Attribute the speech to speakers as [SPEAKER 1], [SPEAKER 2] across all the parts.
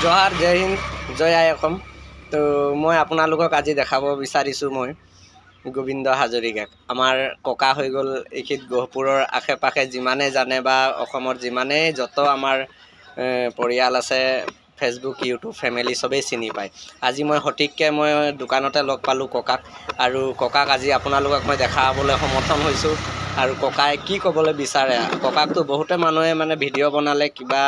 [SPEAKER 1] জহাৰ জয় হিন্দ জয় আই অসম। তো মই আপোনালোকক আজি দেখাব বিচাৰিছোঁ মই গোবিন্দ হাজৰিকাক। আমাৰ ককা হৈ গ'ল এইখিনিত গহপুৰৰ আশে পাশে যিমানে জানে বা অসমৰ যিমানেই যত আমাৰ পৰিয়াল আছে ফেচবুক ইউটিউব ফেমিলি চবেই চিনি পায়। আজি মই সঠিককৈ মই দোকানতে লগ পালোঁ ককাক, আৰু ককাক আজি আপোনালোকক মই দেখাবলৈ সমৰ্থন হৈছোঁ। আৰু ককাই কি ক'বলৈ বিচাৰে, ককাকতো বহুতে মানুহে মানে ভিডিঅ' বনালে কিবা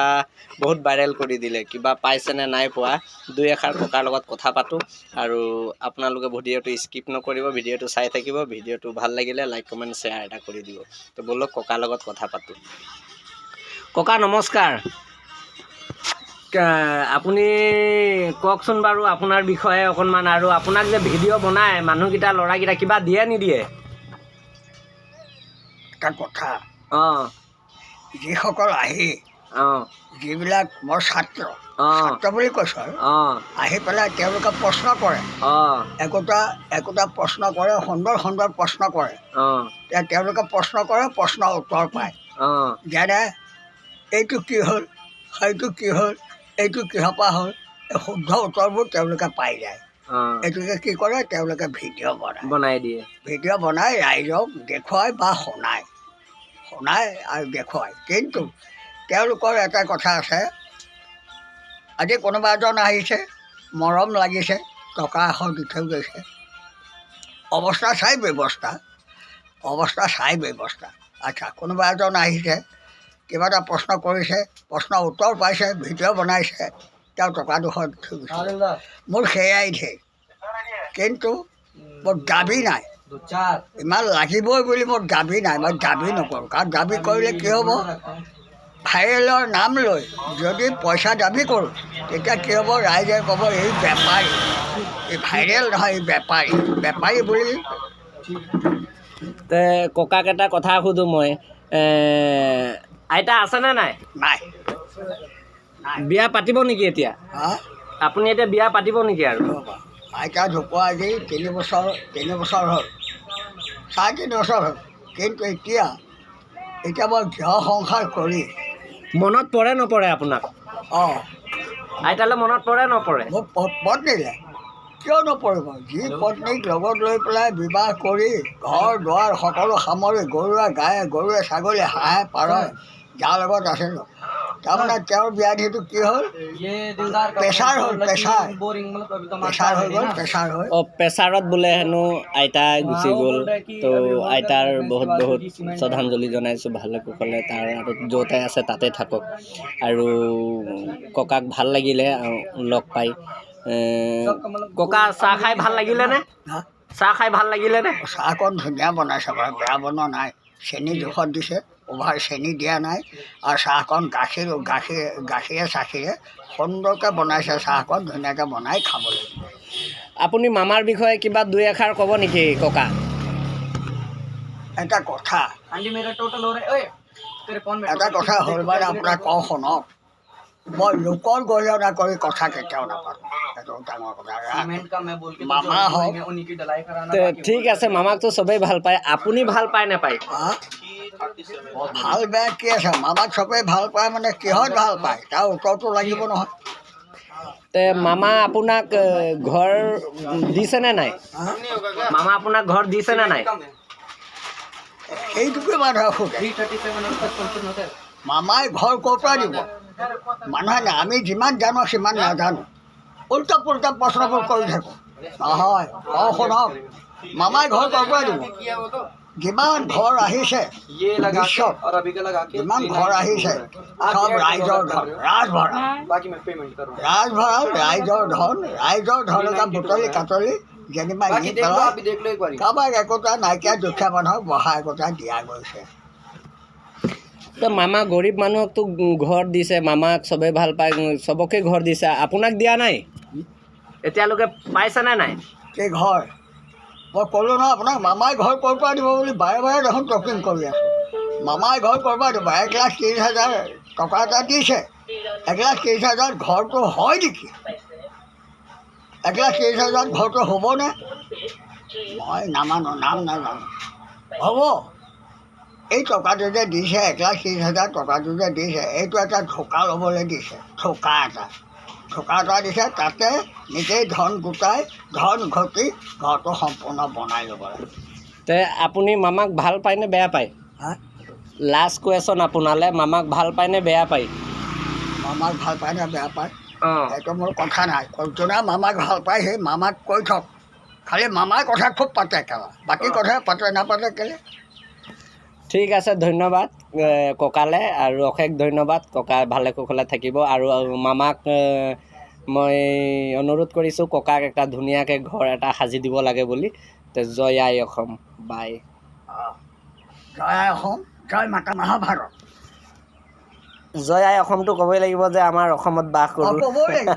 [SPEAKER 1] বহুত ভাইৰেল কৰি দিলে, কিবা পাইছেনে নাই পোৱা দুই এষাৰ ককাৰ লগত কথা পাতোঁ। আৰু আপোনালোকে ভিডিঅ'টো স্কিপ নকৰিব, ভিডিঅ'টো চাই থাকিব। ভিডিঅ'টো ভাল লাগিলে লাইক কমেণ্ট শ্বেয়াৰ এটা কৰি দিব। তো ব'লক ককাৰ লগত কথা পাতোঁ। ককা নমস্কাৰ। আপুনি কওকচোন বাৰু আপোনাৰ বিষয়ে অকণমান, আৰু আপোনাক যে ভিডিঅ' বনায় মানুহকেইটা ল'ৰাকেইটা কিবা দিয়ে নিদিয়ে?
[SPEAKER 2] এটা কথা,
[SPEAKER 1] যিসকল
[SPEAKER 2] আহি যিবিলাক মোৰ ছাত্ৰ বুলি কৈছোঁ আৰু আহি পেলাই তেওঁলোকে প্ৰশ্ন কৰে, একোটা প্ৰশ্ন কৰে, সুন্দৰ প্ৰশ্ন কৰে। তেওঁলোকে প্ৰশ্ন কৰে, প্ৰশ্নৰ উত্তৰ পায়। যেনে এইটো কি হ'ল, সেইটো কি হ'ল, এইটো কিহৰ পৰা হ'ল, এই শুদ্ধ উত্তৰবোৰ তেওঁলোকে পাই যায়। এইটোকে কি কৰে, তেওঁলোকে ভিডিঅ' বনাই দিয়ে। ভিডিঅ' বনাই ৰাইজক দেখুৱায় বা শুনায় আৰু দেখুৱায়। কিন্তু তেওঁলোকৰ এটা কথা আছে, আজি কোনোবা এজন আহিছে, মৰম লাগিছে, টকা এশ দি থৈ গৈছে, অৱস্থা চাই ব্যৱস্থা। আচ্ছা, কোনোবা এজন আহিছে, কিবা এটা প্ৰশ্ন কৰিছে, প্ৰশ্নৰ উত্তৰ পাইছে, ভিডিঅ' বনাইছে, তেওঁ টকা 200 দি থৈ গৈছে। মোৰ সেয়াই ধেৰ, কিন্তু মোৰ দাবী নাই। ইমান লাগিবই বুলি মোৰ দাবী নাই, মই দাবী নকৰোঁ। কাৰণ দাবী কৰিলে কি হ'ব, ভাইৰেলৰ নাম লৈ যদি পইচা দাবী কৰোঁ তেতিয়া কি হ'ব, ৰাইজে ক'ব এই বেপাৰী, এই ভাইৰেল নহয়, এই বেপাৰী বুলি।
[SPEAKER 1] ককাক এটা কথা সুধোঁ মই, আইতা আছেনে নাই?
[SPEAKER 2] নাই।
[SPEAKER 1] বিয়া পাতিব নেকি এতিয়া? আপুনি এতিয়া বিয়া পাতিব নেকি? আৰু
[SPEAKER 2] আইতা ঢুকুৱা আজি 3 বছৰ হ'ল, 3.5 বছৰ হ'ল। কিন্তু এতিয়া মই গৃহ সংসাৰ কৰি
[SPEAKER 1] মনত পৰে নপৰে আপোনাক? আইতালৈ মনত পৰে নপৰে?
[SPEAKER 2] মোৰ পত্নীলে কিয় নপৰিব? যি পত্নীক লগত লৈ পেলাই বিবাহ কৰি ঘৰ দুৱাৰ সকলো সামৰি গৰুৱে গায়ে, গৰুৱে ছাগলী, হাঁহে পাৰই যাৰ লগত আছিলোঁ, তাৰমানে তেওঁৰ ব্যাধিটো কি হ'ল, প্ৰেছাৰ হৈ গ'ল।
[SPEAKER 1] প্ৰেছাৰত বোলে হেনো আইতা গুচি গ'ল। তো আইতাৰ বহুত শ্ৰদ্ধাঞ্জলি জনাইছোঁ। ভালে কুশলে তাৰ য'তে আছে তাতে থাকক। আৰু ককাক ভাল লাগিলে লগ পাই। ককা চাহ খাই ভাল লাগিলেনে?
[SPEAKER 2] চাহকণ ধুনীয়া বনাইছে বাৰু, বেয়া বনোৱা নাই। চেনি জোখত দিছে, অভাৰ চেনি দিয়া নাই। আৰু চাহকণ গাখীৰে চাখীৰে সুন্দৰকৈ বনাইছে। চাহকণ ধুনীয়াকৈ বনাই খাব লাগিব।
[SPEAKER 1] আপুনি মামাৰ বিষয়ে কিবা দুই এষাৰ ক'ব নেকি ককা?
[SPEAKER 2] এটা কথা হ'ল মানে আপোনাক কওঁ শুনক, মই লোকৰ গৰিহণা কৰি কথা কেতিয়াও নাপাতোঁ। সেইটো ডাঙৰ কথা। মামা হওক,
[SPEAKER 1] ঠিক আছে, মামাকতো চবেই ভাল পায়, আপুনি ভাল পায় নাপায়?
[SPEAKER 2] ভাল বেয়া কি আছে, মামাক চবেই ভাল পায় মানে কিহত ভাল পায় তাৰ উত্তৰটো লাগিব নহয়।
[SPEAKER 1] মামা আপোনাক ঘৰ দিছেনে নাই? মামা আপোনাক ঘৰ দিছেনে নাই?
[SPEAKER 2] সেইটোকে মানুহে সোধে, মামাই ঘৰ ক'ৰ পৰা দিব? মানুহে নাই, আমি যিমান জানো সিমান নাজানো, উল্টা পুল্টা প্ৰশ্নবোৰ কৰি থাকোঁ। নহয়, শুনক, মামাই ঘৰ ক'ৰ পৰা দিব? যিমান ঘৰ আহিছে বিশ্বত, যিমান ঘৰ আহিছে চব ৰাইজৰ ধন, ৰাজভঁৰাল, ৰাইজৰ ধন এটা বুটলি কাটলি যেনিবা নি পেলাই কাৰোবাক একোটা নাইকিয়া দুখীয়া মানুহক বহা একোটা দিয়া গৈছে।
[SPEAKER 1] মামা গৰীব মানুহকতো ঘৰ দিছে, মামাক চবেই ভাল পায়, চবকে ঘৰ দিছে, আপোনাক দিয়া নাই? এতিয়ালৈকে পাইছেনে নাই?
[SPEAKER 2] কি ঘৰ? মই ক'লোঁ নহয় আপোনাক, মামাই ঘৰ ক'ৰ পৰা দিব বুলি বাৰে দেখোন টকিং কৰি আছোঁ। মামাই ঘৰ ক'ৰ পৰা দিব? 1,30,000 টকা এটা দিছে, 1,30,000 ঘৰটো হয় নেকি? 1,30,000 ঘৰটো হ'বনে? মই নামানো, নাম নাজানো। হ'ব, এই টকাটো যে দিছে, 1,30,000 টকাটো যে দিছে, এইটো এটা ঢোকা ল'বলৈ দিছে, ঢোকা এটা। চোকা এটা দিছে তাতে নিজেই ধন গোটাই ধন ঘটি ঘৰটো সম্পূৰ্ণ বনাই ল'ব লাগে।
[SPEAKER 1] তে আপুনি মামাক ভাল পায়নে বেয়া পায়?
[SPEAKER 2] হা
[SPEAKER 1] লাষ্ট কুৱেশ্যন আপোনালৈ, মামাক ভাল পায়নে বেয়া পায়?
[SPEAKER 2] মামাক ভাল পায় নে বেয়া পায়
[SPEAKER 1] অঁ
[SPEAKER 2] সেইটো মোৰ কথা নাই। যোনে মামাক ভাল পায় সেই মামাক কৈ থওক। খালি মামাৰ কথা খুব পাতে একেবাৰে, বাকী কথা পাতে নাপাতে কেলে।
[SPEAKER 1] ঠিক আছে, ধন্যবাদ ককালে, আৰু অশেষ ধন্যবাদ। ককা ভালে কুশলে থাকিব, আৰু মামাক মই অনুৰোধ কৰিছোঁ ককাক এটা ধুনীয়াকৈ ঘৰ এটা সাজি দিব লাগে বুলি। তে জয় আই অসম, বাই।
[SPEAKER 2] জয় আই অসম, জয় মাতা মহাভাৰত।
[SPEAKER 1] জয় আই অসমটো ক'বই লাগিব যে আমাৰ অসমত বাস কৰোঁ।
[SPEAKER 2] ক'বই লাগিব।